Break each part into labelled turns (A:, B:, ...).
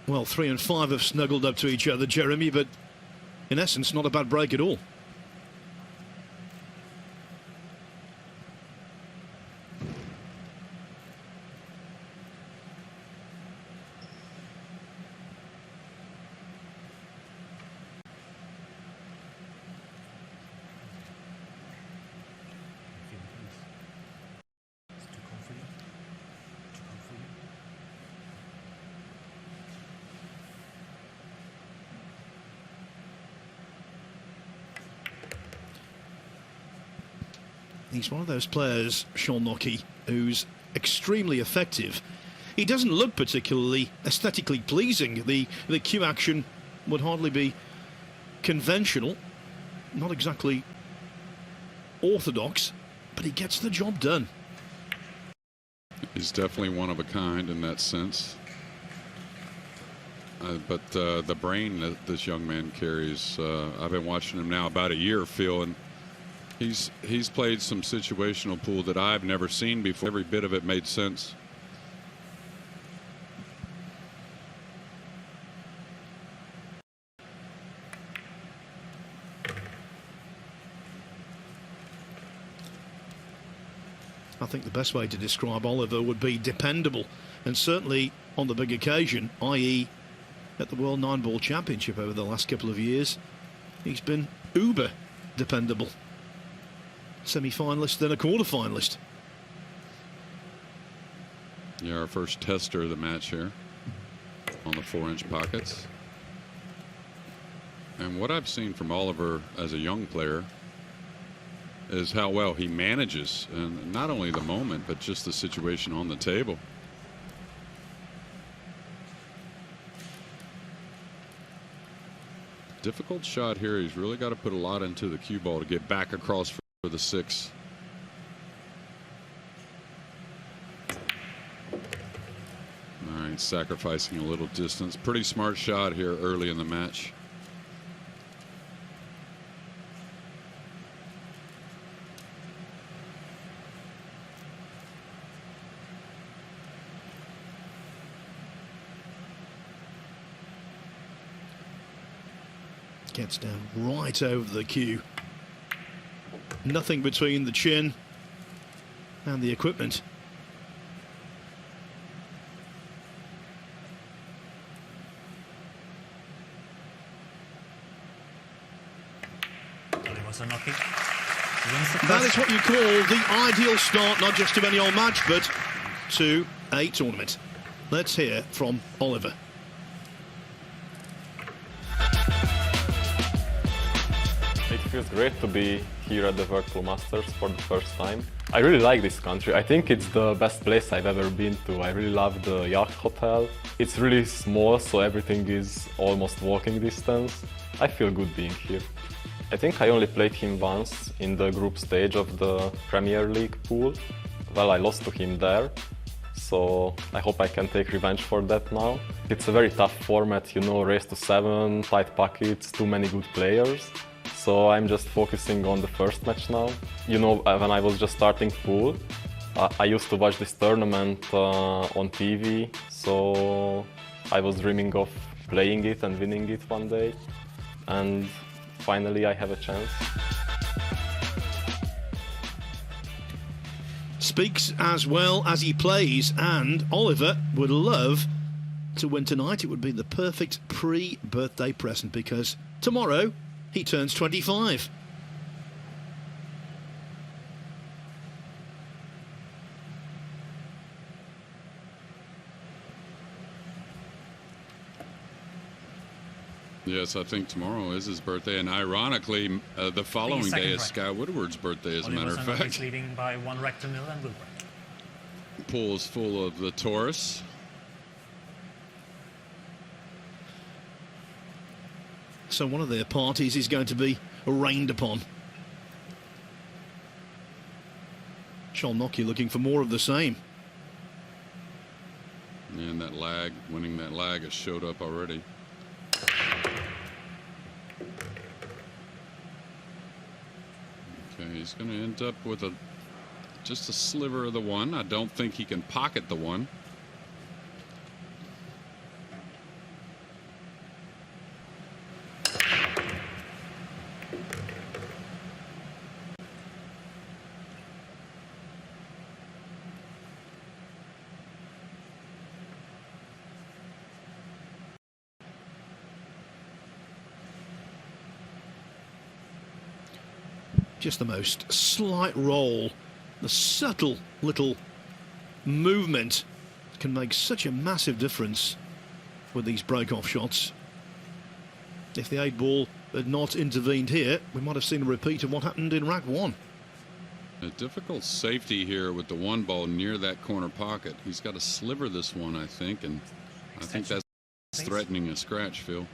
A: Well, 3 and 5 have snuggled up to each other, Jeremy, but in essence, not a bad break at all. He's one of those players, Szolnoki, who's extremely effective. He doesn't look particularly aesthetically pleasing. The cue action would hardly be conventional, not exactly orthodox, but he gets the job done.
B: He's definitely one of a kind in that sense. But the brain that this young man carries, I've been watching him now about a year, Phil, and he's played some situational pool that I've never seen before. Every bit of it made sense.
A: I think the best way to describe Oliver would be dependable, and certainly on the big occasion, i.e. at the World 9-Ball Championship over the last couple of years, he's been uber dependable. Semi-finalist, then a quarter-finalist.
B: Yeah, our first tester of the match here on the 4-inch pockets. And what I've seen from Oliver as a young player is how well he manages, and not only the moment, but just the situation on the table. Difficult shot here. He's really got to put a lot into the cue ball to get back across for the 6. All right, sacrificing a little distance. Pretty smart shot here early in the match.
A: Gets down right over the cue. Nothing between the chin and the equipment. That is what you call the ideal start, not just to any old match, but to a tournament. Let's hear from Oliver.
C: It feels great to be here at the World Pool Masters for the first time. I really like this country. I think it's the best place I've ever been to. I really love the yacht hotel. It's really small, so everything is almost walking distance. I feel good being here. I think I only played him once in the group stage of the Premier League pool. Well, I lost to him there, so I hope I can take revenge for that now. It's a very tough format, you know, race to 7, tight pockets, too many good players. So I'm just focusing on the first match now. You know, when I was just starting pool, I used to watch this tournament on TV, so I was dreaming of playing it and winning it one day. And finally I have a chance.
A: Speaks as well as he plays, and Oliver would love to win tonight. It would be the perfect pre-birthday present, because tomorrow he turns 25.
B: Yes, I think tomorrow is his birthday, and ironically, the following day is Skyler Woodward's birthday, as a matter of fact.
D: Leading by 1 recto nil and Woodward.
B: Pool is full of the Taurus.
A: So one of their parties is going to be rained upon. Szolnoki looking for more of the same.
B: And that lag, winning that lag, has showed up already. Okay, he's going to end up with just a sliver of the 1. I don't think he can pocket the 1.
A: Just the most slight roll, the subtle little movement can make such a massive difference with these break-off shots. If the 8-ball had not intervened here, we might have seen a repeat of what happened in rack 1.
B: A difficult safety here with the 1 ball near that corner pocket. He's got to sliver this one, I think, and I think that's threatening a scratch, Phil.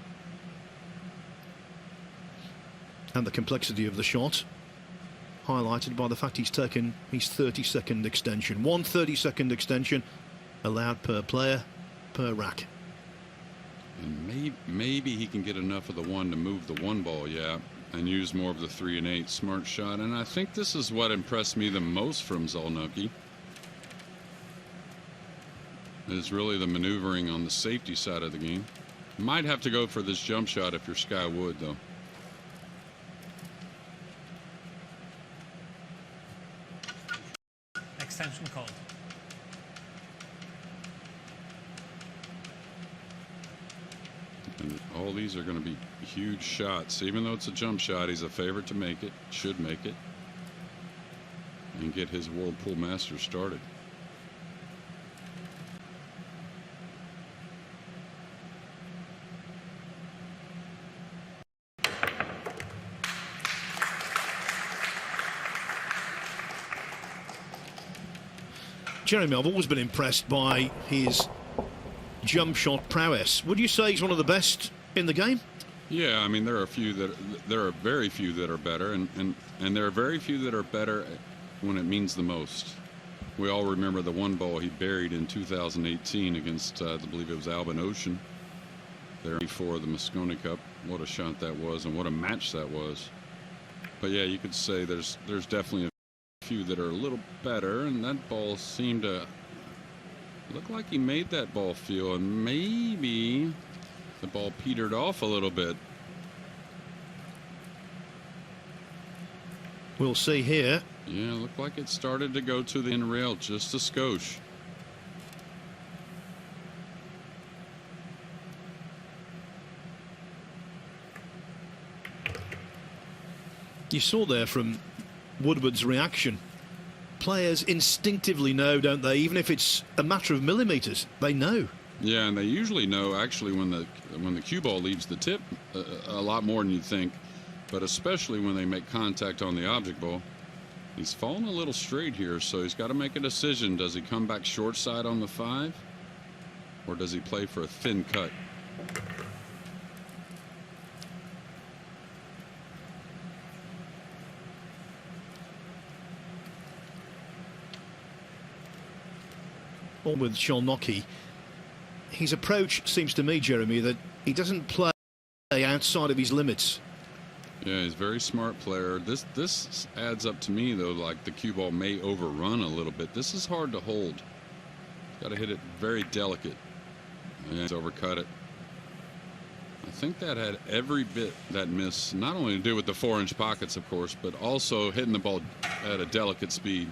A: And the complexity of the shot, highlighted by the fact he's taken his 30-second extension. 1 30-second extension allowed per player, per rack.
B: And maybe he can get enough of the 1 to move the 1 ball, yeah, and use more of the 3 and 8. Smart shot, and I think this is what impressed me the most from Szolnoki. Is really the maneuvering on the safety side of the game. Might have to go for this jump shot if you're Sky Wood, though.
D: Extension called.
B: And all these are going to be huge shots. Even though it's a jump shot, he's a favorite to make it, should make it, and get his Whirlpool Masters started.
A: Jeremy, I've always been impressed by his jump shot prowess. Would you say he's one of the best in the game?
B: Yeah, I mean there are very few that are better, and there are very few that are better when it means the most. We all remember the 1 ball he buried in 2018 against I believe it was Albin Ocean there before the Mosconi Cup. What a shot that was, and what a match that was. But yeah, you could say there's definitely a few that are a little better, and that ball seemed to look like he made that ball feel, and maybe the ball petered off a little bit.
A: We'll see here.
B: Yeah, looked like it started to go to the end rail just a skosh.
A: You saw there from Woodward's reaction. Players instinctively know, don't they? Even if it's a matter of millimeters, they know.
B: Yeah, and they usually know actually when the cue ball leaves the tip a lot more than you'd think, but especially when they make contact on the object ball. He's fallen a little straight here, so he's got to make a decision. Does he come back short side on the 5, or does he play for a thin cut?
A: Or with Szolnoki, his approach seems to me, Jeremy, that he doesn't play outside of his limits.
B: Yeah, he's a very smart player. This adds up to me, though, like the cue ball may overrun a little bit. This is hard to hold. Got to hit it very delicate. And he's overcut it. I think that had every bit, that miss, not only to do with the 4-inch pockets, of course, but also hitting the ball at a delicate speed.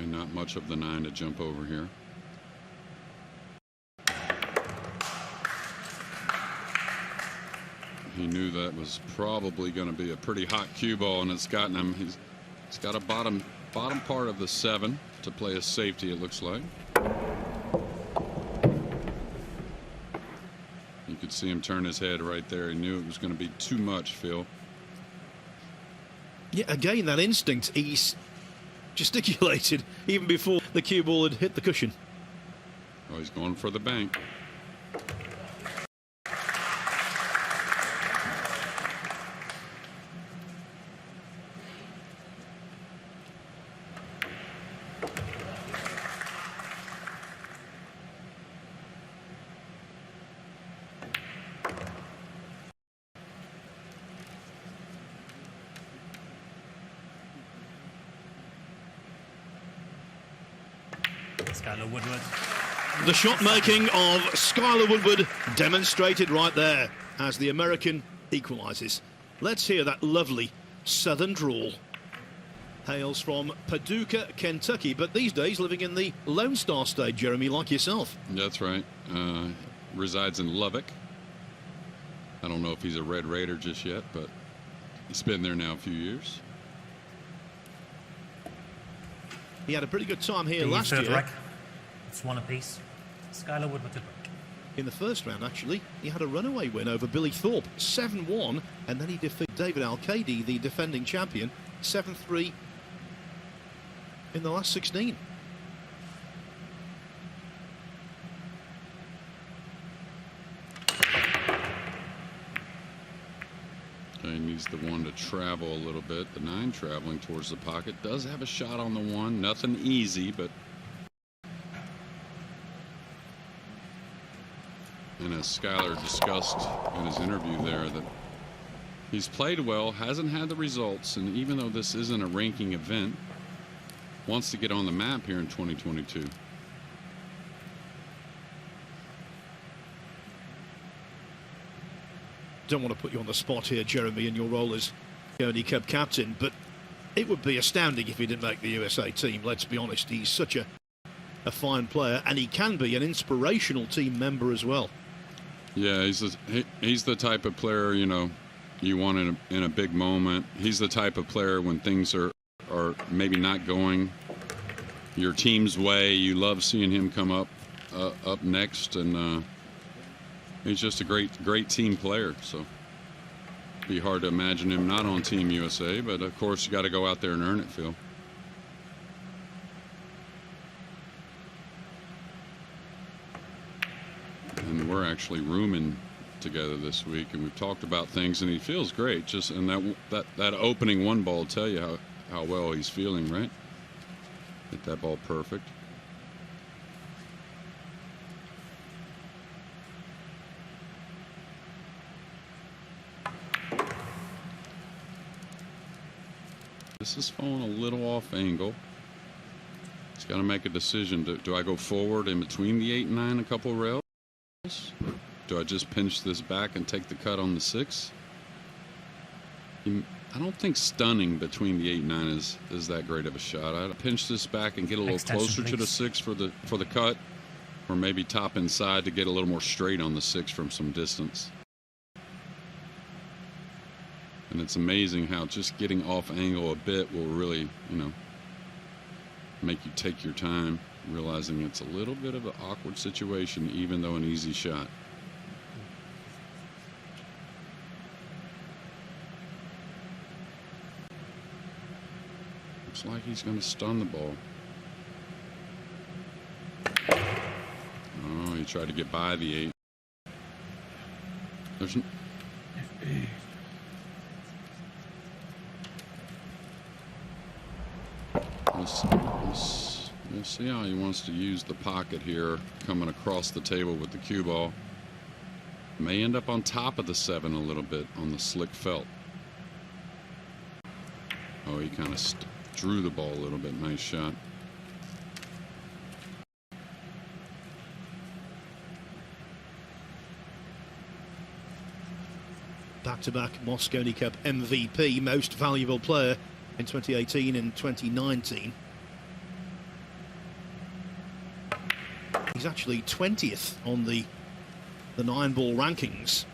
B: Not much of the 9 to jump over here. He knew that was probably going to be a pretty hot cue ball, and it's gotten him. He's got a bottom part of the 7 to play a safety, it looks like. You could see him turn his head right there. He knew it was going to be too much, Phil.
A: Yeah, again, that instinct. He's gesticulated even before the cue ball had hit the cushion.
B: Oh, he's going for the bank.
D: Skyler Woodward.
A: The shot making of Skyler Woodward demonstrated right there as the American equalises. Let's hear that lovely southern drawl. hails from Paducah, Kentucky, but these days living in the Lone Star State, Jeremy, like yourself.
B: That's right. Resides in Lubbock. I don't know if he's a Red Raider just yet, but he's been there now a few years.
A: He had a pretty good time here
D: The
A: last
D: third
A: year.
D: rack. It's one apiece. Skyler Woodward to break.
A: In the first round, actually, he had a runaway win over Billy Thorpe, 7-1, and then he defeated David Al-Qaidi, the defending champion, 7-3 in the last 16.
B: He needs the 1 to travel a little bit. The 9 traveling towards the pocket. Does have a shot on the 1. Nothing easy, but... And as Skyler discussed in his interview there, that he's played well, hasn't had the results, and even though this isn't a ranking event, wants to get on the map here in 2022.
A: Don't want to put you on the spot here, Jeremy, in your role as Gurney Cup captain, but it would be astounding if he didn't make the USA team. Let's be honest, he's such a fine player, and he can be an inspirational team member as well.
B: Yeah, he's the type of player, you know, you want in a big moment. He's the type of player when things are maybe not going your team's way, you love seeing him come up next, and he's just a great team player. So it'd be hard to imagine him not on Team USA, but of course you got to go out there and earn it, Phil. And we're actually rooming together this week, and we've talked about things, and he feels great. Just and that opening 1 ball will tell you how well he's feeling, right? Hit that ball perfect. This is falling a little off angle. He's got to make a decision. Do I go forward in between the 8 and 9 a couple rails? Do I just pinch this back and take the cut on the 6? I don't think stunning between the 8 and 9 is that great of a shot. I'd pinch this back and get a little closer to the 6 for the cut, or maybe top inside to get a little more straight on the 6 from some distance. And it's amazing how just getting off angle a bit will really, you know, make you take your time, realizing it's a little bit of an awkward situation, even though an easy shot. Looks like he's going to stun the ball. Oh, he tried to get by the 8. There's We'll see how he wants to use the pocket here, coming across the table with the cue ball. May end up on top of the 7 a little bit on the slick felt. Oh, he kind of drew the ball a little bit. Nice shot.
A: Back-to-back Mosconi Cup MVP, most valuable player in 2018 and 2019. He's actually 20th on the 9-ball rankings.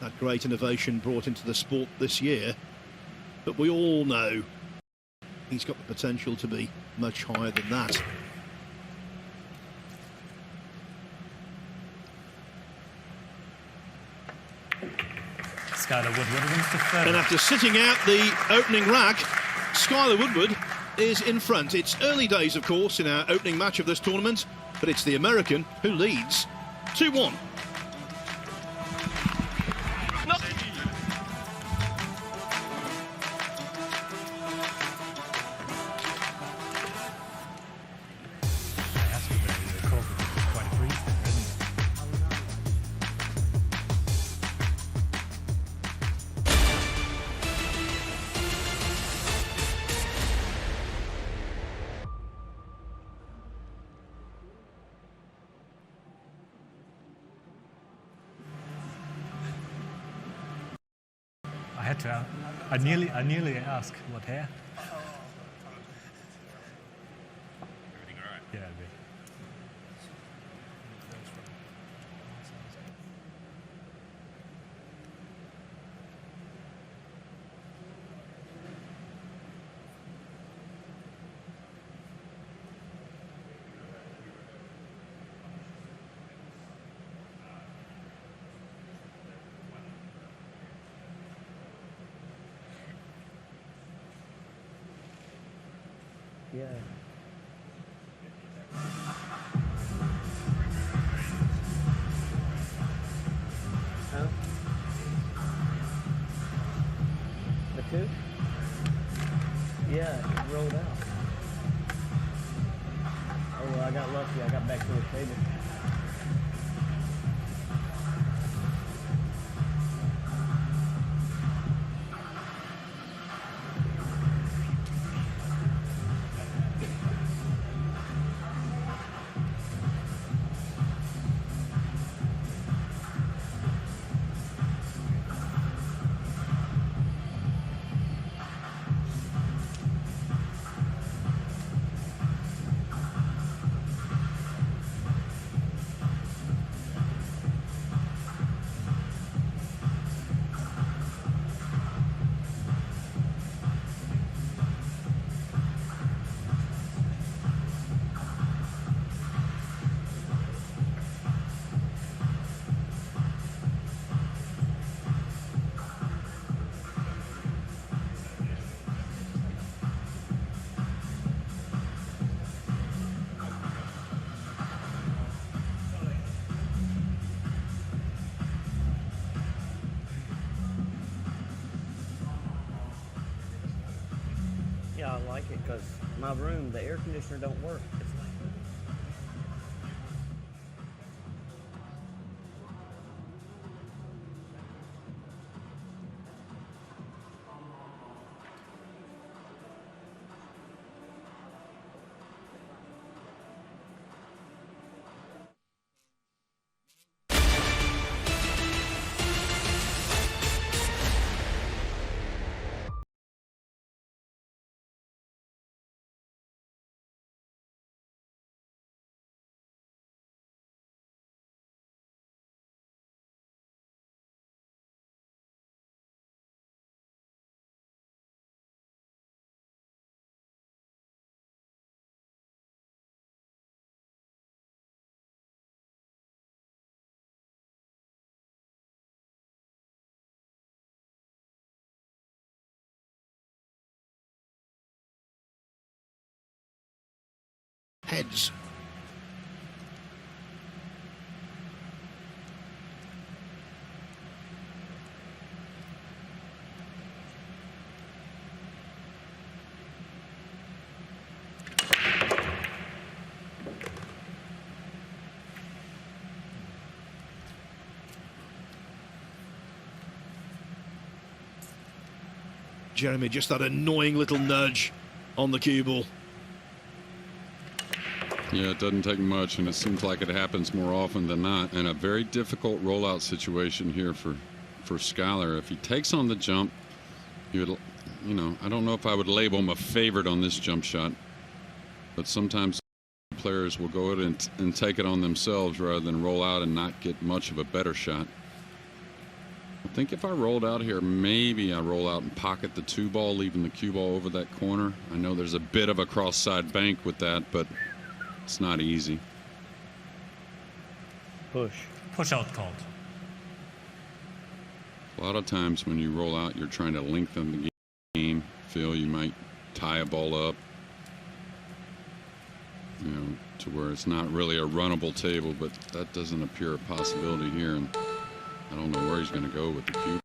A: That great innovation brought into the sport this year. But we all know he's got the potential to be much higher than that.
D: Skyler Woodward wins the third.
A: And after sitting out the opening rack, Skyler Woodward is in front. It's early days, of course, in our opening match of this tournament, but it's the American who leads 2-1.
D: I had to. I nearly asked what hair.
E: Yeah. Huh? The two? Yeah, it rolled out. Oh, well, I got lucky. I got back to the table. Yeah, I like it because my room, the air conditioner don't work.
A: Heads. Jeremy, just that annoying little nudge on the cue ball.
B: Yeah, it doesn't take much, and it seems like it happens more often than not. And a very difficult rollout situation here for Skyler. If he takes on the jump, he would, you know, I don't know if I would label him a favorite on this jump shot, but sometimes players will go ahead and take it on themselves rather than roll out and not get much of a better shot. I think if I rolled out here, maybe I roll out and pocket the 2-ball, leaving the cue ball over that corner. I know there's a bit of a cross-side bank with that, but it's not easy.
D: Push out called.
B: A lot of times when you roll out, you're trying to lengthen the game. Phil, you might tie a ball up, you know, to where it's not really a runnable table, but that doesn't appear a possibility here. And I don't know where he's going to go with the cue.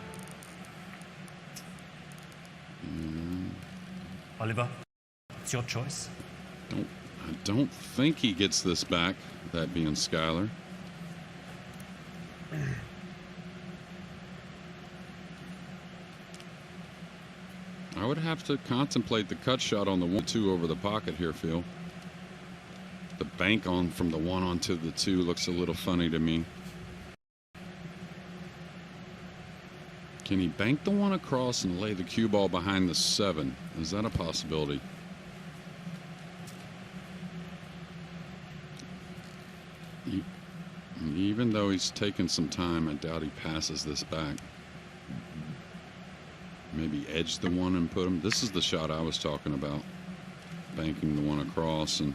D: Oliver, it's your choice.
B: I don't think he gets this back, that being Skyler. I would have to contemplate the cut shot on the 1-2 over the pocket here, Phil. The bank on from the 1 onto the 2 looks a little funny to me. Can he bank the 1 across and lay the cue ball behind the 7? Is that a possibility? Even though he's taken some time, I doubt he passes this back. Maybe edge the 1 and put him. This is the shot I was talking about. Banking the 1 across. And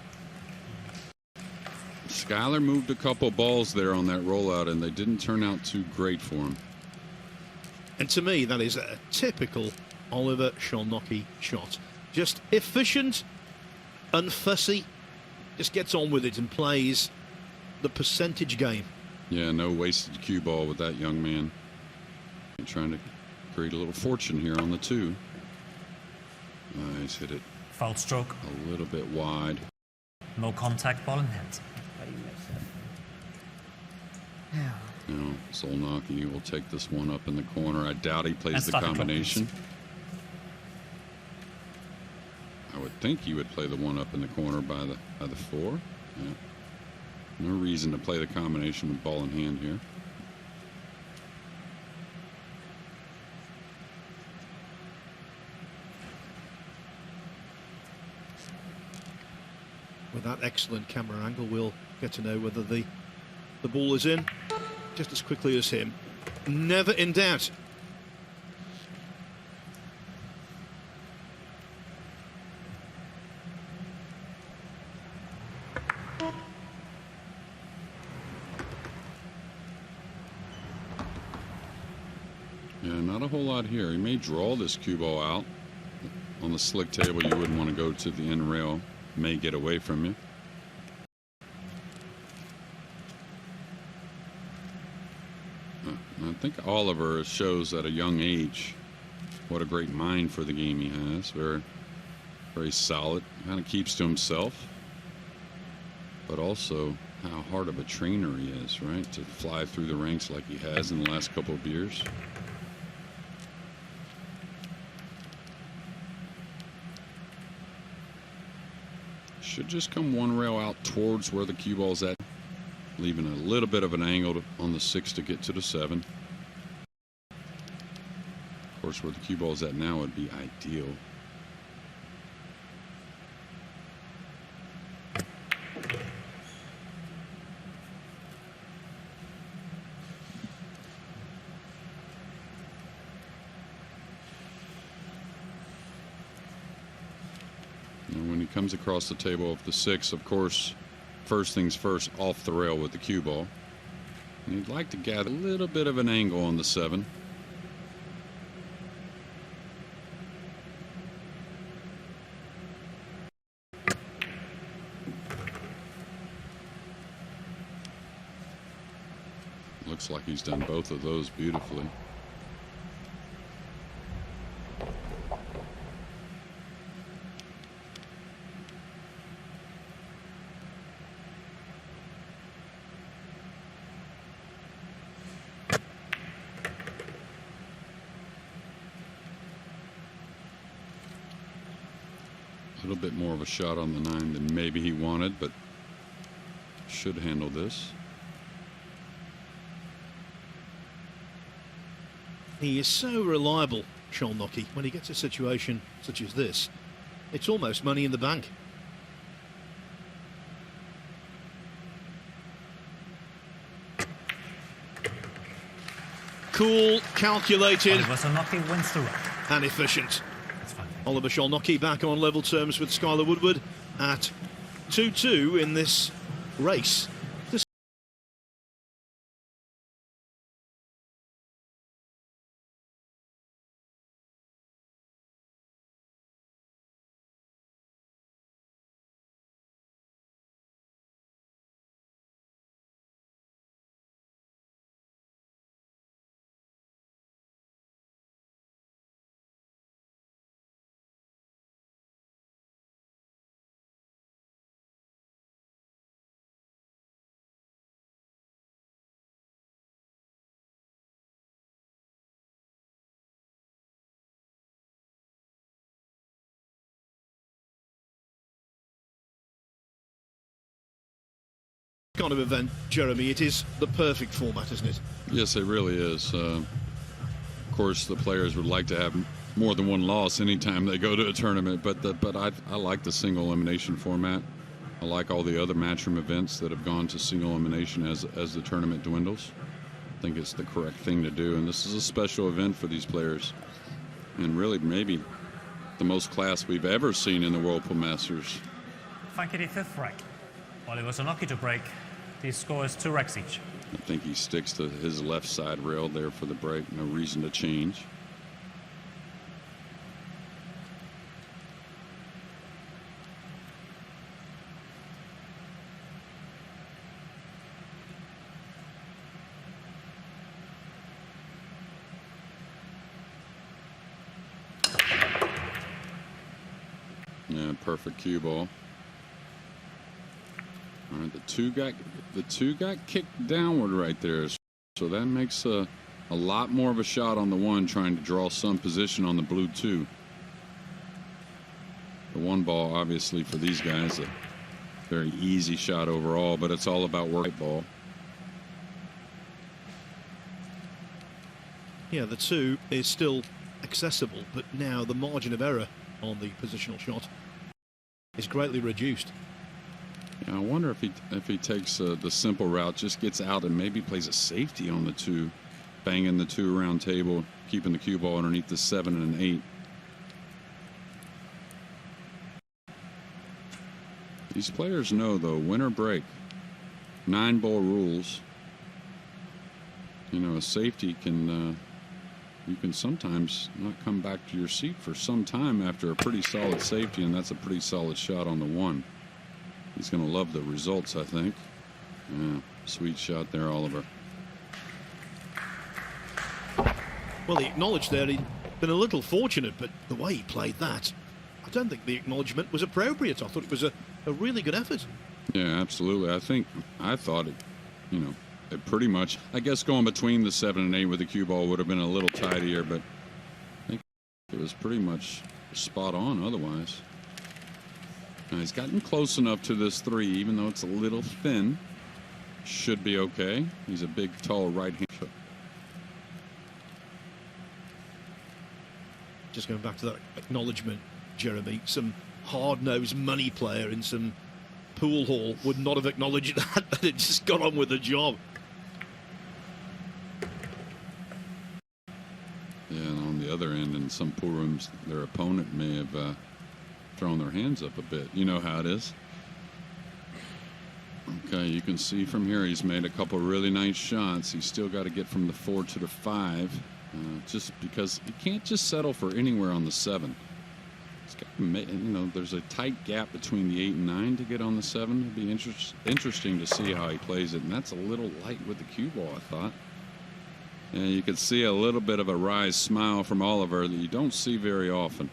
B: Skyler moved a couple balls there on that rollout, and they didn't turn out too great for him.
A: And to me, that is a typical Oliver Szolnoki shot. Just efficient unfussy, just gets on with it and plays the percentage game.
B: Yeah, no wasted cue ball with that young man. Trying to create a little fortune here on the 2. Nice, hit it
D: Foul stroke.
B: a little bit wide.
D: No contact, ball in hand.
E: How do you miss that?
B: Now, Szolnoki will take this one up in the corner. I doubt he plays
D: And
B: the
D: start the clock,
B: combination. I would think he would play the one up in the corner by the 4. Yeah. No reason to play the combination with ball in hand here.
A: With that excellent camera angle, we'll get to know whether the ball is in just as quickly as him. Never in doubt.
B: Yeah, not a whole lot here. He may draw this cue ball out. On the slick table, you wouldn't want to go to the end rail. May get away from you. I think Oliver shows at a young age what a great mind for the game he has. Very, very solid. Kind of keeps to himself, but also how hard of a trainer he is, right? To fly through the ranks like he has in the last couple of years. Should just come one rail out towards where the cue ball's at, leaving a little bit of an angle on the 6 to get to the 7. Of course, where the cue ball's at now would be ideal. When he comes across the table of the 6, of course, first things first, off the rail with the cue ball. And he'd like to gather a little bit of an angle on the 7. Looks like he's done both of those beautifully. A little bit more of a shot on the 9 than maybe he wanted, but should handle this.
A: He is so reliable, Szolnoki. When he gets a situation such as this, it's almost money in the bank. Cool, calculated,
D: Oliver Szolnoki wins the round.
A: and efficient.
D: That's fine.
A: Oliver Szolnoki back on level terms with Skyler Woodward at 2-2 in this race. Kind of event, Jeremy, it is the perfect format, isn't it?
B: Yes, it really is. Of course, the players would like to have more than one loss anytime they go to a tournament, but I like the single elimination format. I like all the other Matchroom events that have gone to single elimination as the tournament dwindles. I think it's the correct thing to do, and this is a special event for these players, and really maybe the most class we've ever seen in the Whirlpool Masters.
D: Frankie, the 5th rank. Oliver Szolnoki to break. These scores 2 racks each.
B: I think he sticks to his left side rail there for the break. No reason to change. Yeah, perfect cue ball. All right, the two got kicked downward right there, so that makes a lot more of a shot on the one, trying to draw some position on the blue two. The one ball, obviously, for these guys, a very easy shot overall, but it's all about work ball.
A: Yeah, the two is still accessible, but now the margin of error on the positional shot is greatly reduced.
B: Yeah, I wonder if he takes the simple route, just gets out and maybe plays a safety on the two, banging the two around table, keeping the cue ball underneath the 7 and an 8. These players know, though, win or break. 9-ball rules. You know, a safety can, you can sometimes not come back to your seat for some time after a pretty solid safety, and that's a pretty solid shot on the one. He's going to love the results, I think. Yeah, sweet shot there, Oliver.
A: Well, he acknowledged there he'd been a little fortunate, but the way he played that, I don't think the acknowledgement was appropriate. I thought it was a really good effort.
B: Yeah, absolutely. I thought it, you know, it pretty much, I guess going between the 7 and 8 with the cue ball would have been a little tidier, but I think it was pretty much spot on otherwise. Now he's gotten close enough to this 3, even though it's a little thin. Should be okay. He's a big, tall right-hand.
A: Just going back to that acknowledgement, Jeremy, some hard-nosed money player in some pool hall would not have acknowledged that, but it just got on with the job.
B: Yeah, and on the other end, in some pool rooms, their opponent may have thrown their hands up a bit. You know how it is. Okay, you can see from here he's made a couple really nice shots. He's still got to get from the 4 to the 5, just because he can't just settle for anywhere on the 7. It's got, you know, there's a tight gap between the 8 and 9 to get on the 7. It'd be interesting to see how he plays it, and that's a little light with the cue ball, I thought. And you could see a little bit of a wry smile from Oliver that you don't see very often.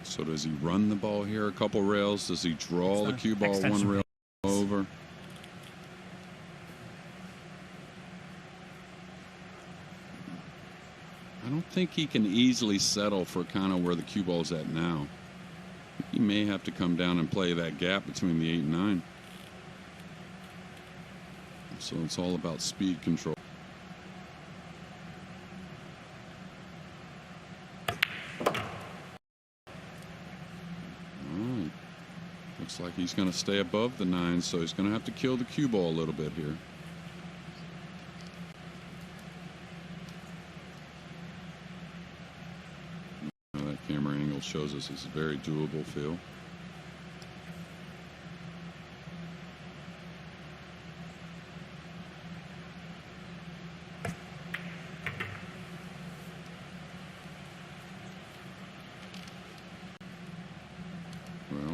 B: So does he run the ball here a couple rails? Does he draw the cue ball one rail over? I don't think he can easily settle for kind of where the cue ball's at now. He may have to come down and play that gap between the 8 and 9. So it's all about speed control. Looks like he's going to stay above the 9, so he's going to have to kill the cue ball a little bit here. That camera angle shows us it's a very doable feel.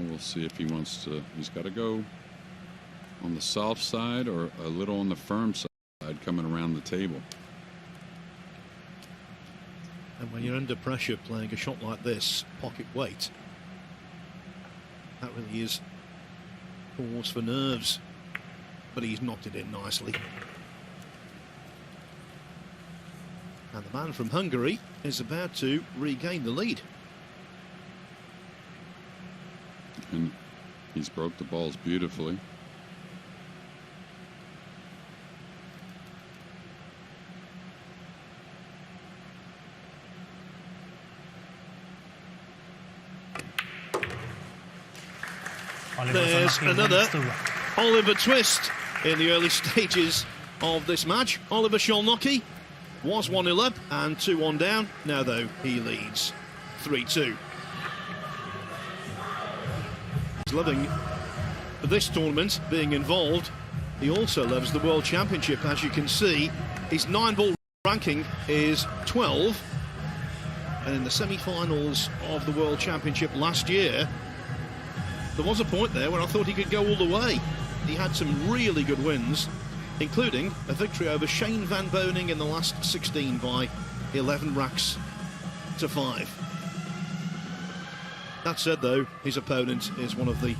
B: We'll see if he wants to. He's got to go on the soft side or a little on the firm side coming around the table.
A: And when you're under pressure playing a shot like this, pocket weight, that really is pause for nerves. But he's knocked it in nicely. And the man from Hungary is about to regain the lead.
B: And he's broke the balls beautifully.
A: There's another Oliver twist in the early stages of this match. Oliver Szolnoki was 1-0 up and 2-1 down. Now, though, he leads 3-2. He's loving this tournament, being involved. He also loves the World Championship. As you can see, his 9-ball ranking is 12. And in the semi-finals of the World Championship last year, there was a point there where I thought he could go all the way. He had some really good wins including a victory over Shane Van Boening in the last 16 by 11 racks to 5. That said, though, his opponent is one of the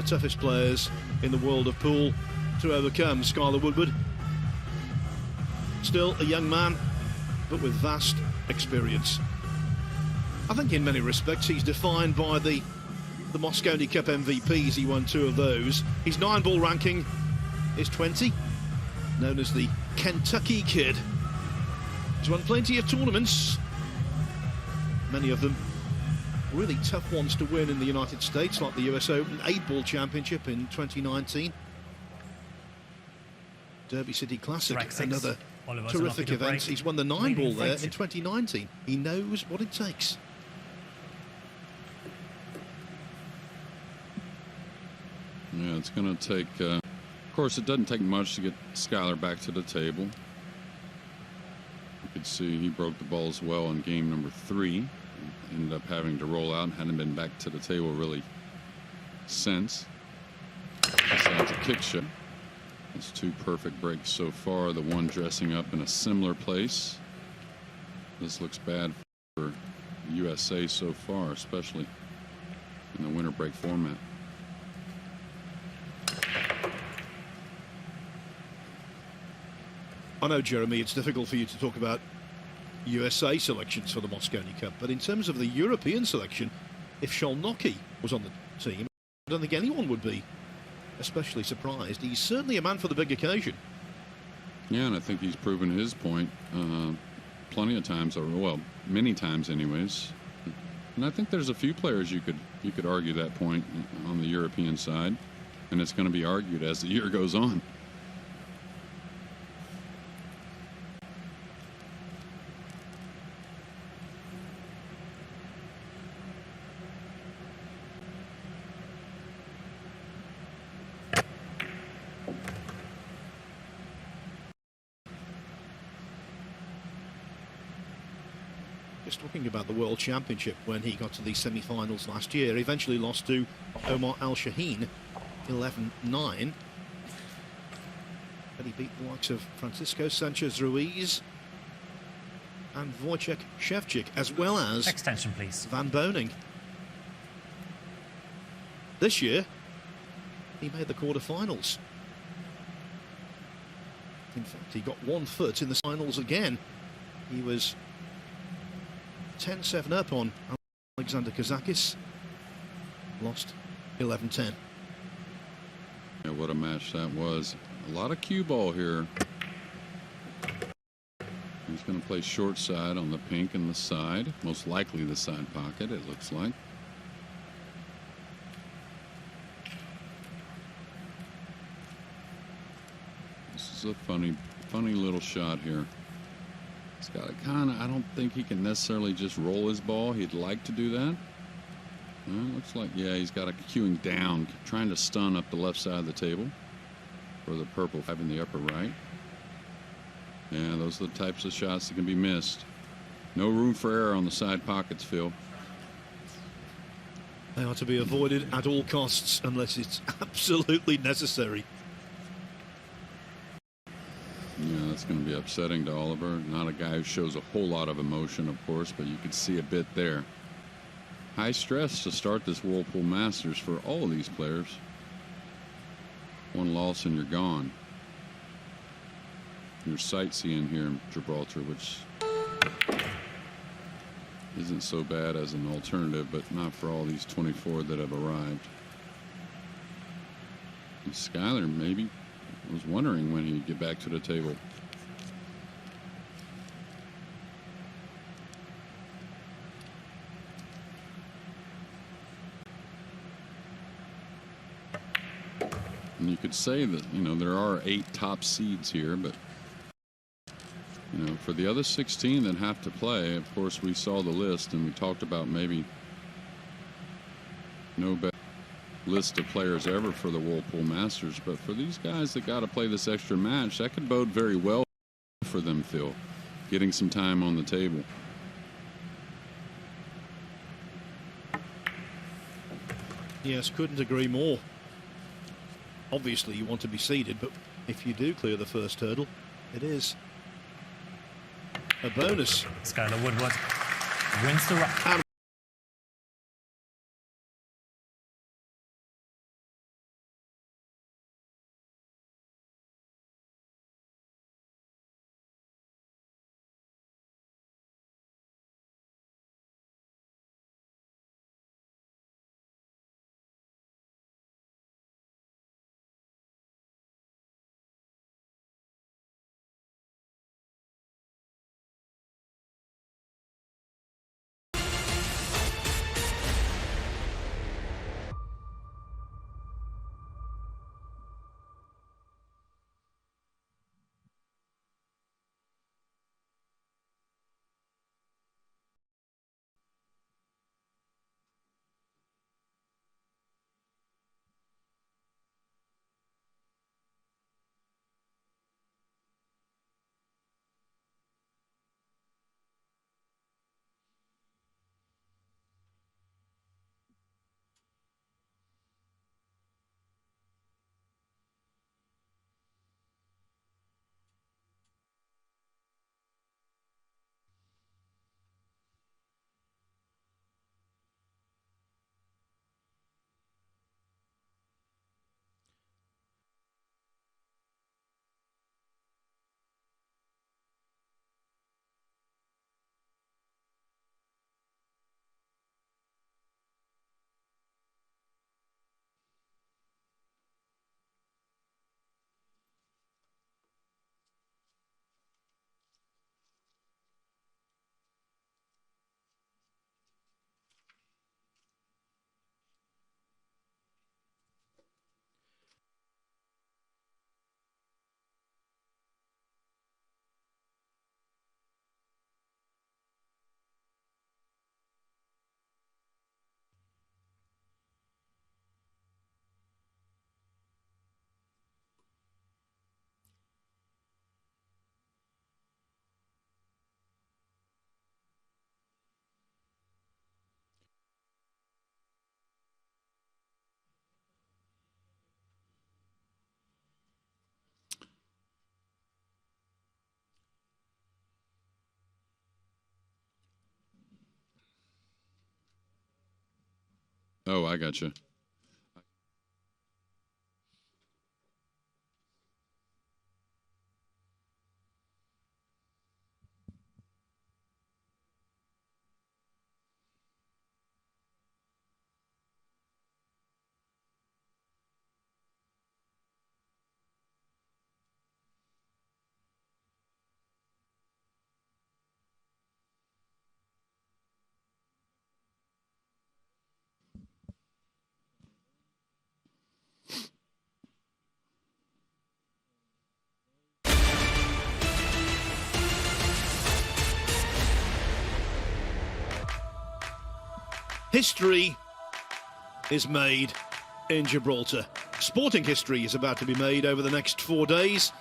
A: toughest players in the world of pool to overcome, Skyler Woodward. Still a young man, but with vast experience. I think in many respects he's defined by the Mosconi Cup MVPs. He won 2 of those. His 9-ball ranking is 20, known as the Kentucky Kid. He's won plenty of tournaments, many of them really tough ones to win in the United States, like the US Open 8-ball championship in 2019. Derby City Classic, another terrific event. He's won the 9-ball there in 2019. He knows what it takes.
B: Yeah, it's going to take, of course, it doesn't take much to get Skyler back to the table. You could see he broke the ball as well in game number 3. Ended up having to roll out and hadn't been back to the table really since. Besides a kick shot. That's 2 perfect breaks so far. The one dressing up in a similar place. This looks bad for USA so far, especially in the winter break format.
A: I know, Jeremy, it's difficult for you to talk about USA selections for the Mosconi Cup, but in terms of the European selection, if Szolnoki was on the team, I don't think anyone would be especially surprised. He's certainly a man for the big occasion.
B: Yeah, and I think he's proven his point plenty of times, or well, many times anyways. And I think there's a few players you could argue that point on the European side, and it's going to be argued as the year goes on.
A: Just talking about the World Championship, when he got to the semi-finals last year, he eventually lost to Omar Al-Shaheen 11-9. But he beat the likes of Francisco Sanchez-Ruiz and Wojciech Szewczyk, as well as
D: Extension, please.
A: Van Boening. This year, he made the quarter-finals. In fact, he got 1 foot in the finals again. He was 10-7 up on Alexander Kazakis. Lost 11-10.
B: Yeah, what a match that was. A lot of cue ball here. He's going to play short side on the pink and the side. Most likely the side pocket, it looks like. This is a funny little shot here. He's got a kind of, I don't think he can necessarily just roll his ball. He'd like to do that. Well, looks like, yeah, he's got a cueing down, trying to stun up the left side of the table for the purple, having the upper right. Yeah, those are the types of shots that can be missed. No room for error on the side pockets, Phil.
A: They are to be avoided at all costs unless it's absolutely necessary.
B: Yeah, that's going to be upsetting to Oliver. Not a guy who shows a whole lot of emotion, of course, but you can see a bit there. High stress to start this Whirlpool Masters for all of these players. 1 loss and you're gone. You're sightseeing here in Gibraltar, which isn't so bad as an alternative, but not for all these 24 that have arrived. And Skyler maybe was wondering when he'd get back to the table. And you could say that, you know, there are 8 top seeds here, but, you know, for the other 16 that have to play, of course, we saw the list and we talked about maybe no better list of players ever for the Whirlpool Masters, but for these guys that got to play this extra match, that could bode very well for them, Phil, getting some time on the table.
A: Yes, couldn't agree more. Obviously you want to be seeded, but if you do clear the first hurdle. It is a bonus.
D: Skyler Woodward wins the rack.
A: And
B: Oh, I got you.
A: history is made in Gibraltar. Sporting history is about to be made over the next 4 days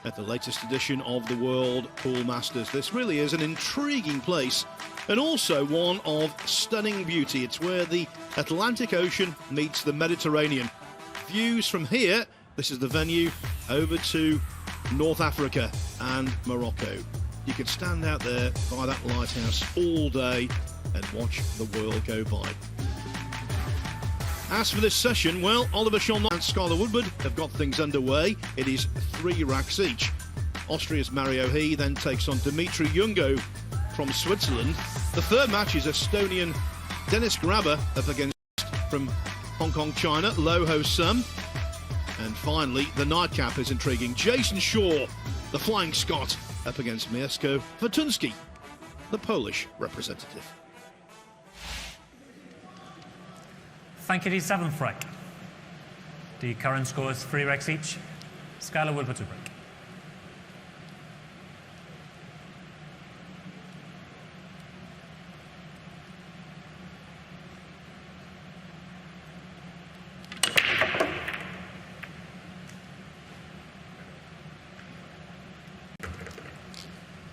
A: at the latest edition of the World Pool Masters. This really is an intriguing place and also one of stunning beauty. It's where the Atlantic Ocean meets the Mediterranean. Views from here, this is the venue, over to North Africa and Morocco. You can stand out there by that lighthouse all day and watch the world go by. As for this session, well, Oliver Szolnoki and Skyler Woodward have got things underway. It is 3 racks each. Austria's Mario He then takes on Dimitri Jungo from Switzerland. The third match is Estonian Dennis Grabber up against from Hong Kong, China, Lo Ho Sum. And finally, the nightcap is intriguing. Jason Shaw, the Flying Scot, up against Mieszko Watunski, the Polish representative.
D: Thank you, the 7th rack. The current score is 3 racks each. Skyler Woodward to break.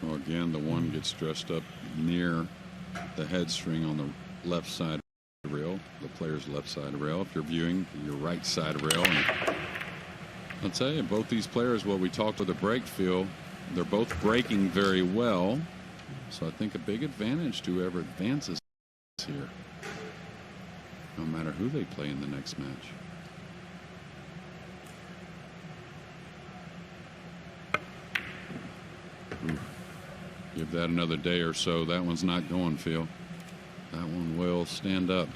B: Well, again, the one gets dressed up near the head string on the left side of the rail, the player's left side of the rail. If you're viewing your right side of the rail, and I'll tell you, both these players, what we talked with the break feel, they're both breaking very well. So I think a big advantage to whoever advances here, no matter who they play in the next match. Ooh. Give that another day or so. That one's not going, Phil. That one will stand up.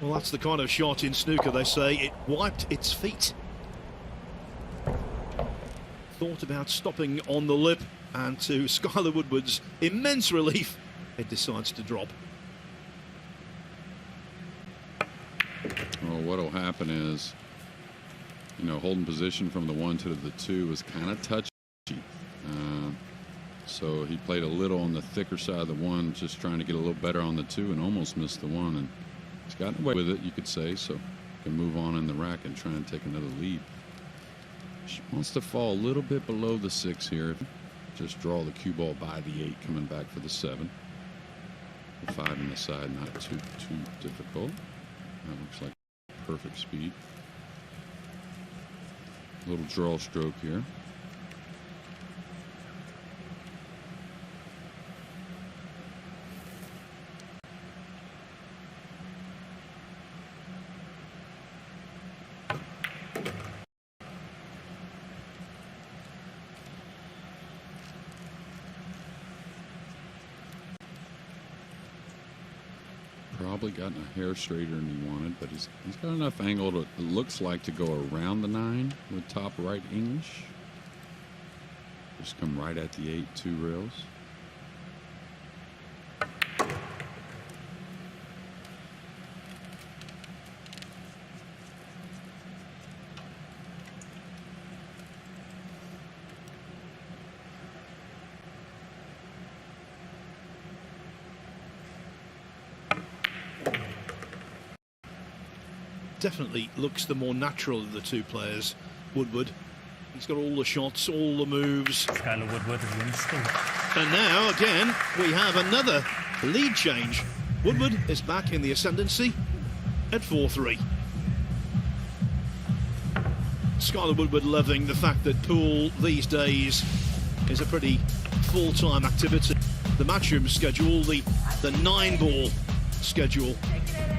A: Well, that's the kind of shot in snooker, they say. It wiped its feet. Thought about stopping on the lip, and to Skyler Woodward's immense relief, it decides to drop.
B: Well, what'll happen is, you know, holding position from the 1 to the 2 was kind of touchy. So he played a little on the thicker side of the 1, just trying to get a little better on the 2, and almost missed the 1. And he's gotten away with it, you could say, so can move on in the rack and try and take another lead. She wants to fall a little bit below the 6 here. Just draw the cue ball by the 8, coming back for the 7. The 5 in the side, not too difficult. That looks like perfect speed. Little draw stroke here. Probably gotten a hair straighter than he wanted, but he's got enough angle to, it looks like, to go around the 9 with top right English. Just come right at the 8, 2 rails.
A: Definitely looks the more natural of the 2 players, Woodward. He's got all the shots, all the moves.
D: Skyler Woodward has won still.
A: And now, again, we have another lead change. Woodward is back in the ascendancy at 4-3. Skyler Woodward loving the fact that pool these days is a pretty full-time activity. The Matchroom schedule, the 9-ball schedule,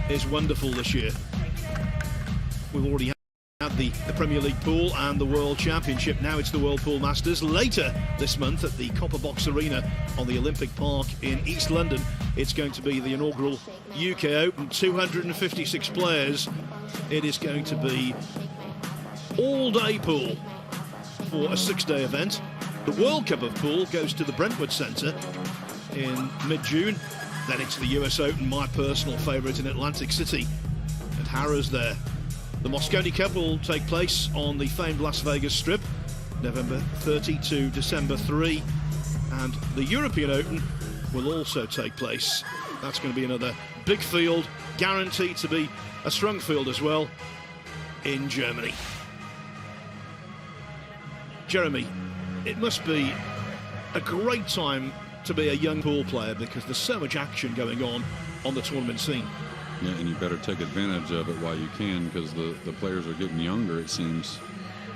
A: is wonderful this year. We've already had the Premier League pool and the World Championship. Now it's the World Pool Masters. Later this month at the Copper Box Arena on the Olympic Park in East London, it's going to be the inaugural UK Open. 256 players. It is going to be all-day pool for a 6-day event. The World Cup of Pool goes to the Brentwood Centre in mid-June. Then it's the US Open, my personal favourite, in Atlantic City. And Harrah's there. The Mosconi Cup will take place on the famed Las Vegas Strip, November 30 to December 3. And the European Open will also take place. That's going to be another big field, guaranteed to be a strong field as well, in Germany. Jeremy, it must be a great time to be a young pool player because there's so much action going on the tournament scene.
B: Yeah, and you better take advantage of it while you can, because the players are getting younger, it seems.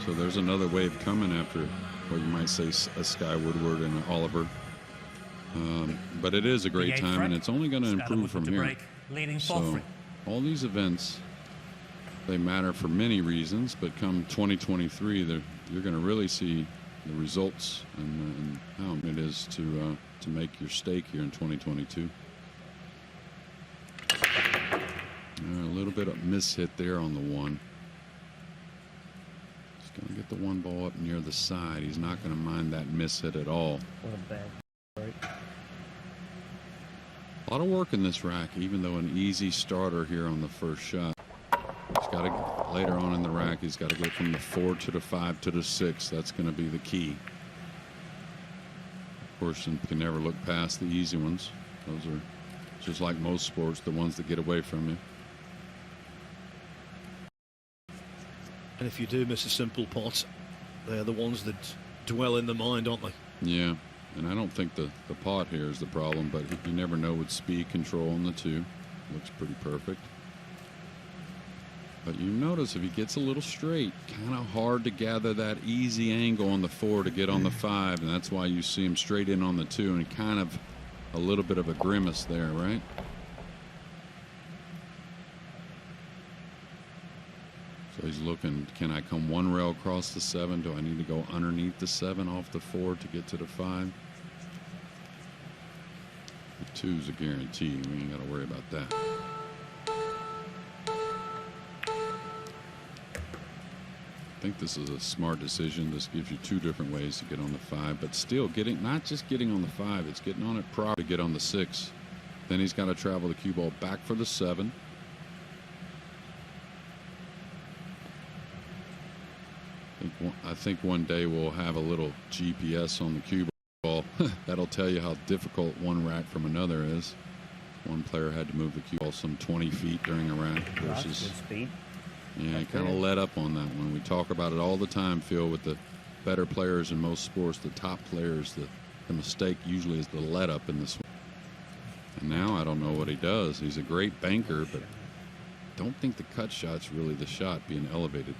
B: So there's another wave coming after what you might say a Sky Woodward and an Oliver. But it is a great time, and it's only going to improve from here. So all these events, they matter for many reasons, but come 2023, you're going to really see the results and how it is to make your stake here in 2022. A little bit of mishit there on the 1. He's going to get the 1 ball up near the side. He's not going to mind that mishit at all.
E: What a bad break.
B: A lot of work in this rack, even though an easy starter here on the first shot. He's got to, later on in the rack, he's got to go from the 4 to the 5 to the 6. That's going to be the key. Of course, you can never look past the easy ones. Those are, just like most sports, the ones that get away from you.
A: And if you do miss a simple pot, they're the ones that dwell in the mind, aren't they?
B: Yeah, and I don't think the pot here is the problem, but you never know with speed control on the 2. Looks pretty perfect. But you notice if he gets a little straight, kind of hard to gather that easy angle on the 4 to get on the 5, and that's why you see him straight in on the 2 and kind of a little bit of a grimace there, right? So he's looking, can I come one rail across the 7? Do I need to go underneath the 7 off the 4 to get to the 5? The 2's a guarantee. We ain't got to worry about that. I think this is a smart decision. This gives you 2 different ways to get on the 5, but still getting, not just getting on the 5, it's getting on it proper to get on the 6. Then he's got to travel the cue ball back for the 7. I think one day we'll have a little GPS on the cue ball. That'll tell you how difficult one rack from another is. One player had to move the cue ball some 20 feet during a rack versus.
E: Good speed.
B: Yeah, he kind of let up on that one. We talk about it all the time, Phil, with the better players in most sports, the top players, the mistake usually is the let up in this one. And now I don't know what he does. He's a great banker, but don't think the cut shot's really the shot being elevated.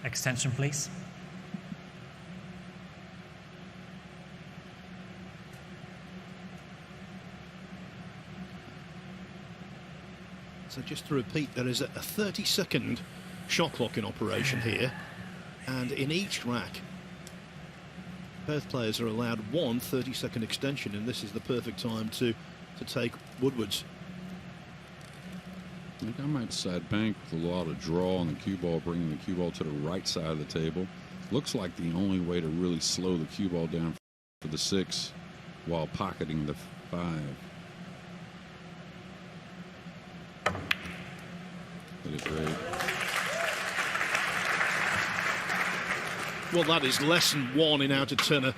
D: Extension, please.
A: So just to repeat, there is a 30-second shot clock in operation here, and in each rack both players are allowed one 30-second extension, and this is the perfect time to take Woodward's.
B: I think I might side bank with a lot of draw on the cue ball, bringing the cue ball to the right side of the table. Looks like the only way to really slow the cue ball down for the 6 while pocketing the 5. That is great.
A: Well, that is lesson 1 in how to turn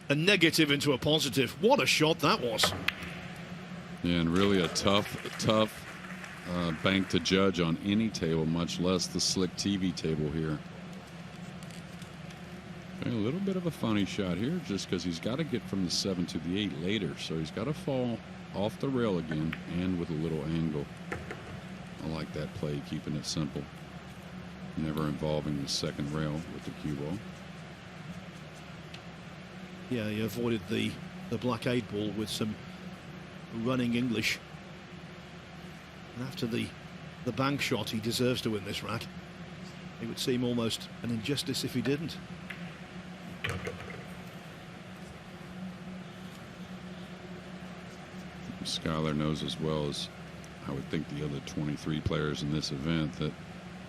A: a negative into a positive. What a shot that was.
B: Yeah, and really a tough bank to judge on any table, much less the slick TV table here. Okay, a little bit of a funny shot here just because he's got to get from the 7 to the 8 later, so he's got to fall off the rail again and with a little angle. I like that play, keeping it simple, never involving the second rail with the cue ball.
A: Yeah, he avoided the black 8 ball with some running English. And after the bank shot, he deserves to win this rack. It would seem almost an injustice if he didn't.
B: Skyler knows as well as I would think the other 23 players in this event that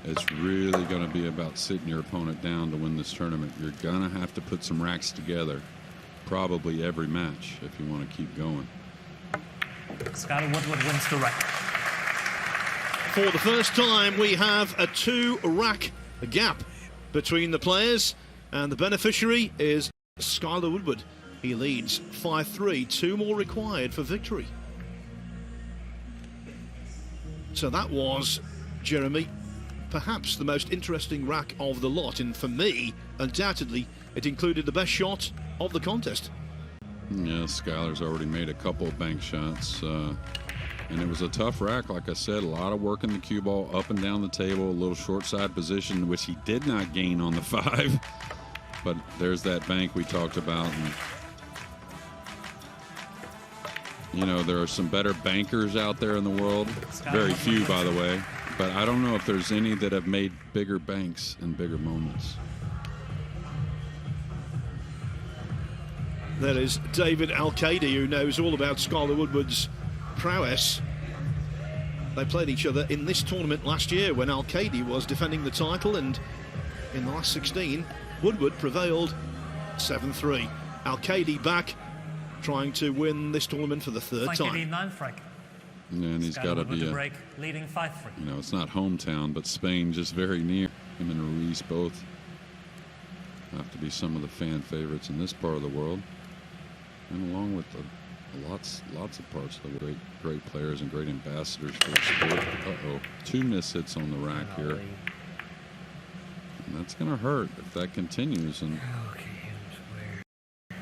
B: it's really going to be about sitting your opponent down to win this tournament. You're going to have to put some racks together, probably every match, if you want to keep going.
D: Skyler Woodward wins the rack.
A: For the first time, we have a 2-rack gap between the players, and the beneficiary is Skyler Woodward. He leads 5-3, 2 more required for victory. So that was, Jeremy, perhaps the most interesting rack of the lot, and for me, undoubtedly, it included the best shot of the contest.
B: Yeah, Skyler's already made a couple of bank shots, and it was a tough rack. Like I said, a lot of work in the cue ball, up and down the table, a little short side position, which he did not gain on the 5. But there's that bank we talked about. And, you know, there are some better bankers out there in the world. Very few, by the way. But I don't know if there's any that have made bigger banks in bigger moments.
A: There is David Al-Qaedi, who knows all about Skyler Woodward's prowess. They played each other in this tournament last year when Al-Qaedi was defending the title, and in the last 16, Woodward prevailed 7-3. Al-Qaedi back, trying to win this tournament for the 3rd time.
D: Lead 9th rack.
B: Yeah, and he's got to be
D: break, leading 5-3.
B: You know, it's not hometown, but Spain just very near. Him and Ruiz both have to be some of the fan favorites in this part of the world, and along with lots of parts of the great players and great ambassadors for the sport. Uh-oh, 2 miss hits on the rack here, and that's going to hurt if that continues. And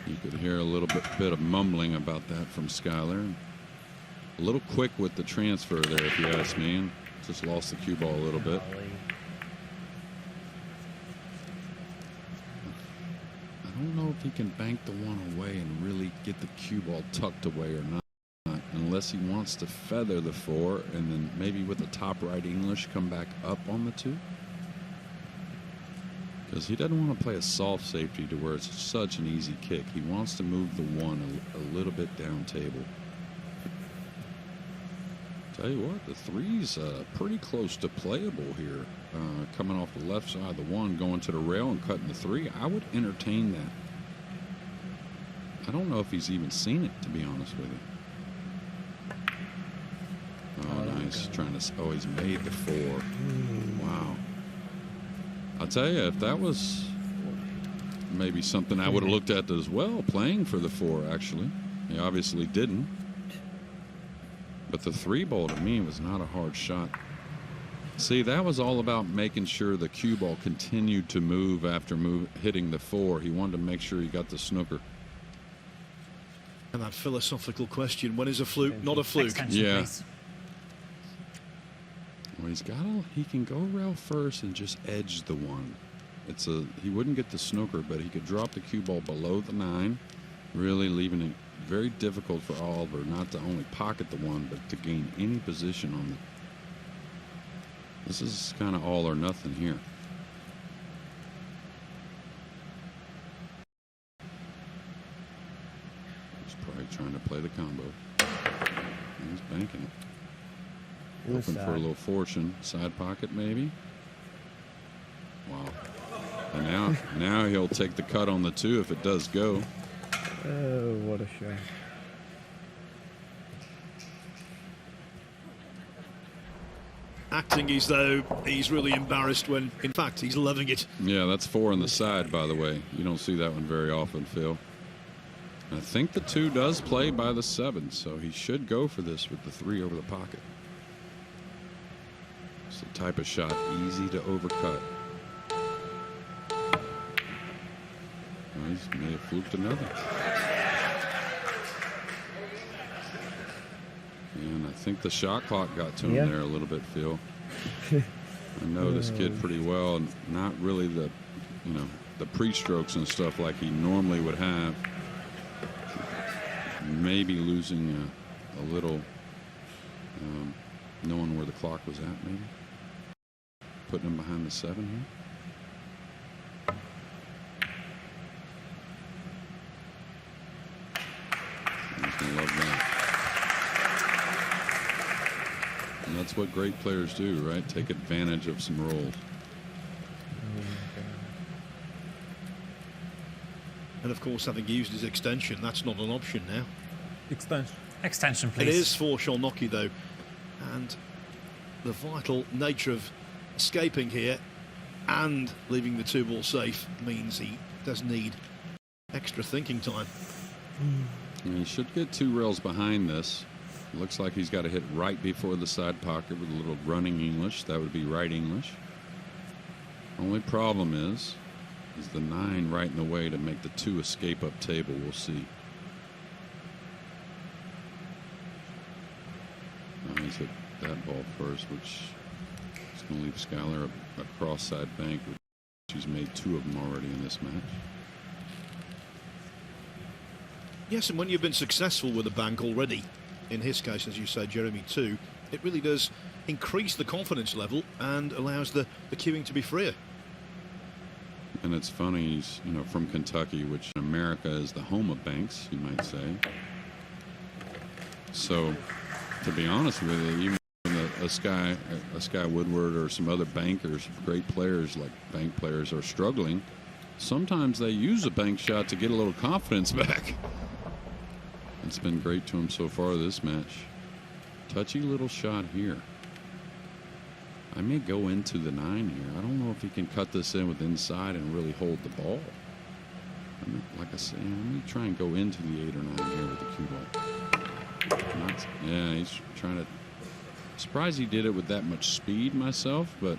B: you could hear a little bit of mumbling about that from Skyler. A little quick with the transfer there, if you ask me. And Just lost the cue ball a little bit. I don't know if he can bank the one away and really get the cue ball tucked away or not, unless he wants to feather the 4 and then maybe with the top right English come back up on the 2. Because he doesn't want to play a soft safety to where it's such an easy kick. He wants to move the 1 a little bit down table. Tell you what, the 3's pretty close to playable here. Coming off the left side of the 1, going to the rail and cutting the 3. I would entertain that. I don't know if he's even seen it, to be honest with you. Oh, nice. Trying to. Oh, he's made the 4. Wow. I'll tell you, if that was maybe something I would have looked at as well, playing for the 4, actually. He obviously didn't. But the 3 ball to me was not a hard shot. See, that was all about making sure the cue ball continued to move after hitting the 4. He wanted to make sure he got the snooker.
A: And that philosophical question, when is a fluke not a fluke?
D: Extension,
B: Yeah.
D: please.
B: Well, he can go rail first and just edge the 1. He wouldn't get the snooker, but he could drop the cue ball below the 9, really leaving it very difficult for Oliver not to only pocket the 1, but to gain any position on it. This is kind of all or nothing here. He's probably trying to play the combo. He's banking it. Hoping for a little fortune. Side pocket, maybe. Wow. And now he'll take the cut on the 2 if it does go.
E: Oh, what a shame.
A: Acting as though he's really embarrassed when, in fact, he's loving it.
B: Yeah, that's 4 on the side, by the way. You don't see that one very often, Phil. I think the 2 does play by the 7, so he should go for this with the 3 over the pocket. It's the type of shot easy to overcut. Oh, he may have fluked another. And I think the shot clock got to him there a little bit, Phil. I know this kid pretty well, and not really the pre-strokes and stuff like he normally would have. Maybe losing a little, knowing where the clock was at, maybe. Putting him behind the 7 here. He's going to love that. And that's what great players do, right? Take advantage of some rolls.
A: And of course, having used his extension, that's not an option now.
D: Extension, please.
A: It is for Szolnoki, though. And the vital nature of escaping here and leaving the 2 ball safe means he does need extra thinking time.
B: And he should get 2 rails behind this. Looks like he's got to hit right before the side pocket with a little running English. That would be right English. Only problem is the 9 right in the way to make the 2 escape up table. We'll see. He's hit that ball first, which is going to leave Skyler a cross side bank, which he's made 2 of them already in this match.
A: Yes, and when you've been successful with a bank already, in his case, as you say, Jeremy, 2, it really does increase the confidence level and allows the cueing to be freer.
B: And it's funny, he's from Kentucky, which in America is the home of banks, you might say. So, to be honest with you, even a Sky Woodward or some other bankers, great players like bank players, are struggling. Sometimes they use a bank shot to get a little confidence back. It's been great to him so far this match. Touchy little shot here. I may go into the 9 here. I don't know if he can cut this in with inside and really hold the ball. Like I said, let me try and go into the 8 or 9 here with the cue ball. Yeah, he's trying to. Surprised he did it with that much speed myself, but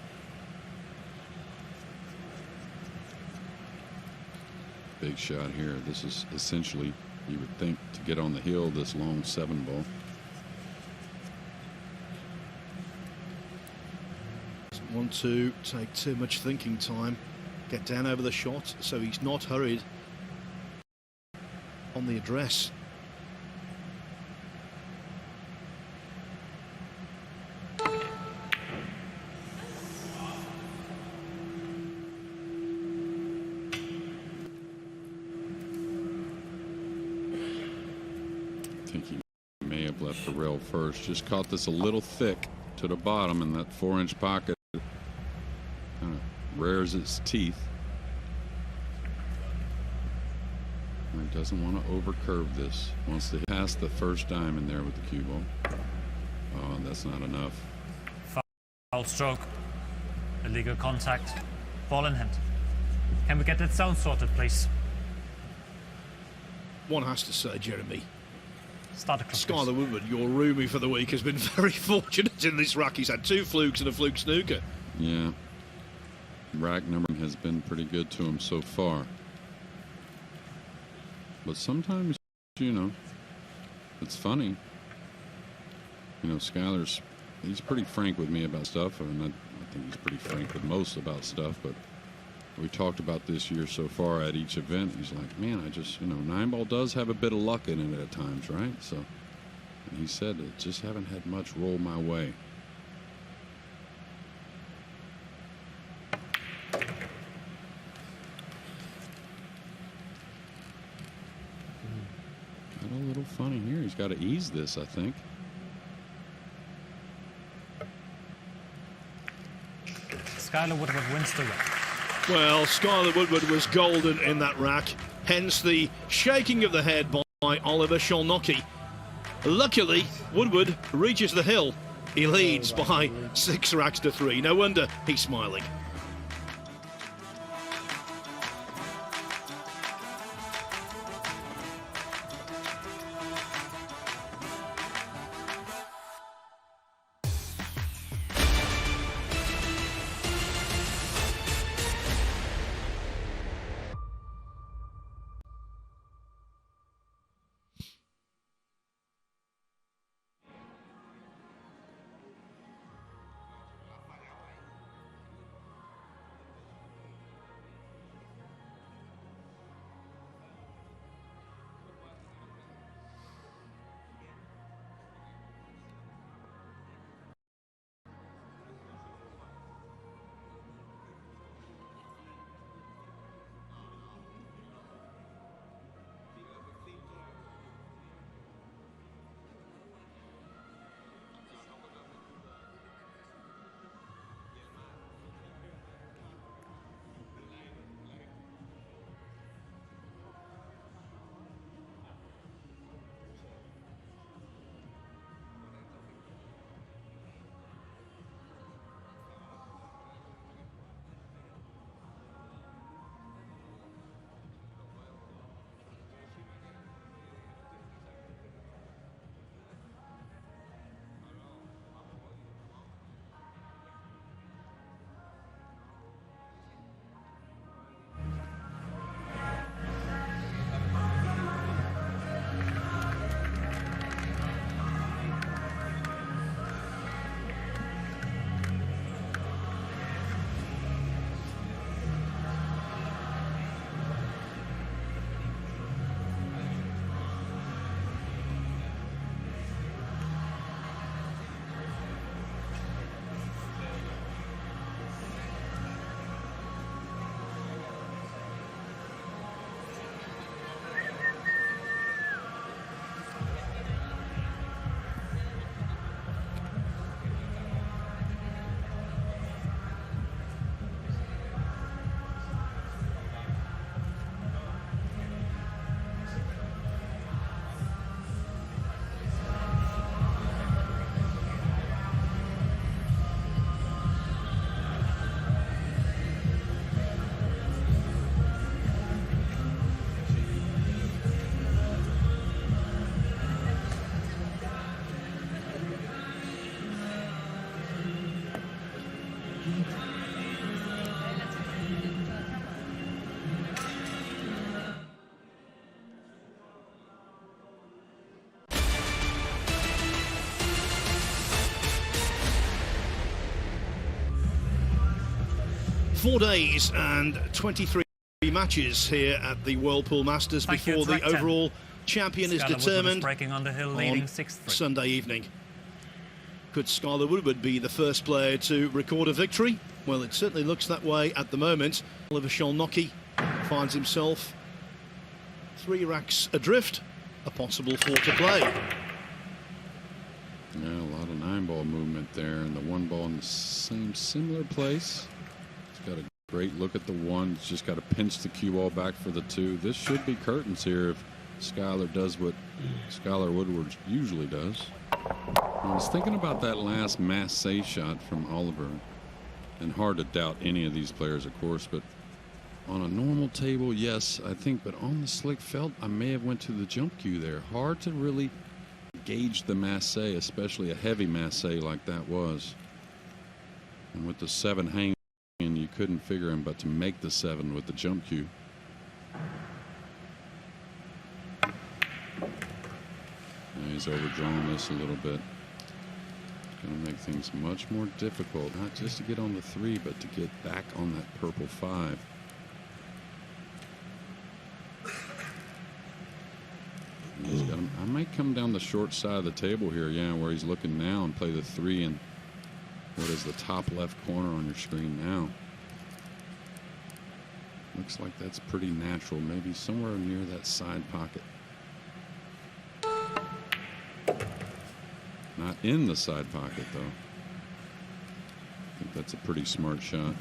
B: big shot here. This is essentially, you would think, to get on the hill, this long 7 ball.
A: want to take too much thinking time, get down over the shot, so he's not hurried on the address.
B: I think he may have left the rail first. Just caught this a little thick to the bottom, and that 4-inch pocket kind of rears its teeth. And he doesn't want to overcurve this. Wants to pass the first diamond there with the cue ball. Oh, that's not enough.
D: Foul stroke, illegal contact, ball in hand. Can we get that sound sorted, please?
A: One has to say, Jeremy,
D: Start the clock,
A: Skyler Woodward, your roomie for the week, has been very fortunate in this rack. He's had 2 flukes and a fluke snooker.
B: Yeah. Rack numbering has been pretty good to him so far. But sometimes, you know, it's funny. You know, Skyler's, he's pretty frank with me about stuff, and I think he's pretty frank with most about stuff, but we talked about this year so far at each event. He's like, man, I just, you know, 9-ball does have a bit of luck in it at times, right? So, and he said, I just haven't had much roll my way. Got a little funny here. He's got to ease this, I think.
D: Skyler Woodward wins the rack.
A: Well, Skyler Woodward was golden in that rack, hence the shaking of the head by Oliver Szolnoki. Luckily, Woodward reaches the hill. He leads by 6 racks to 3. No wonder he's smiling. 4 days and 23 matches here at the Whirlpool Masters
D: Thank you,
A: before the
D: it's right 10.
A: overall champion is
D: Skyler Woodward is
A: determined
D: breaking on the hill, leading
A: on
D: 6-3.
A: Sunday evening. Could Skyler Woodward be the first player to record a victory? Well, it certainly looks that way at the moment. Oliver Szolnoki finds himself 3 racks adrift, a possible 4 to play.
B: Yeah, a lot of 9-ball movement there, and the 1 ball in the same similar place. He's got a great look at the 1. He's just got to pinch the cue ball back for the 2. This should be curtains here if Skyler does what Skyler Woodward usually does. I was thinking about that last Massey shot from Oliver, and hard to doubt any of these players, of course, but on a normal table, yes, I think, but on the slick felt, I may have went to the jump cue there. Hard to really gauge the Massey, especially a heavy Massey like that was. And with the 7 hanging, you couldn't figure him but to make the 7 with the jump cue. He's overdrawn this a little bit. Going to make things much more difficult, not just to get on the 3, but to get back on that purple 5. I might come down the short side of the table here, yeah, where he's looking now, and play the 3 in what is the top left corner on your screen now. Looks like that's pretty natural, maybe somewhere near that side pocket. Not in the side pocket, though. I think that's a pretty smart shot.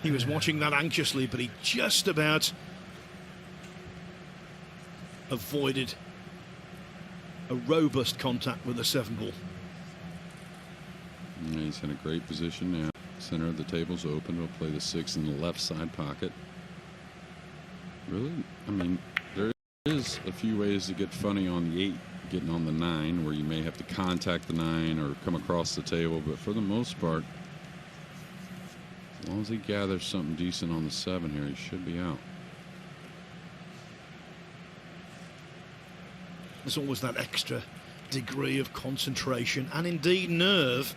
A: He was watching that anxiously, but he just about avoided a robust contact with the 7 ball.
B: Yeah, he's in a great position now. Center of the table's open. We'll play the 6 in the left side pocket. Really, I mean, there is a few ways to get funny on the 8, getting on the 9, where you may have to contact the 9 or come across the table, but for the most part, as long as he gathers something decent on the 7 here, he should be out.
A: There's always that extra degree of concentration and indeed nerve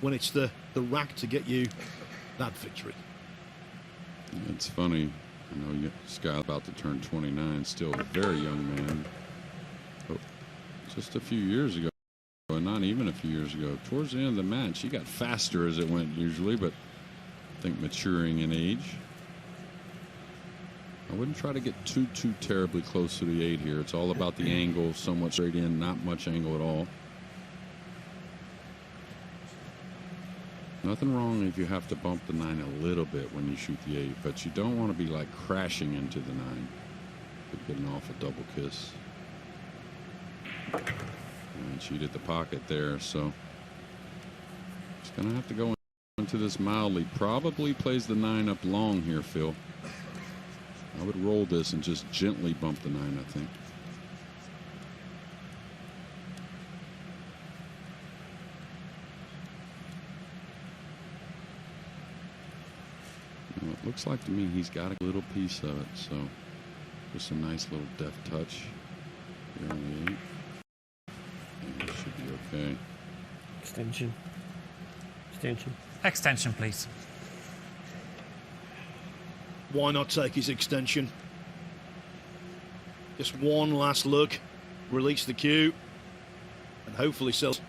A: when it's the rack to get you that victory.
B: It's funny. I know Skyler about to turn 29, still a very young man. But just a few years ago, or not even a few years ago, towards the end of the match, he got faster as it went usually, but I think maturing in age. I wouldn't try to get too terribly close to the 8 here. It's all about the angle, somewhat straight in, not much angle at all. Nothing wrong if you have to bump the 9 a little bit when you shoot the 8, but you don't want to be like crashing into the 9. Could get an awful double kiss. And cheated the pocket there, so he's going to have to go into this mildly. Probably plays the 9 up long here, Phil. I would roll this and just gently bump the 9, I think. Well, it looks like to me he's got a little piece of it, so just a nice little deft touch here on the 8. And it should be okay.
E: Extension. Extension.
D: Extension, please.
A: Why not take his extension? Just one last look, release the cue, and hopefully sells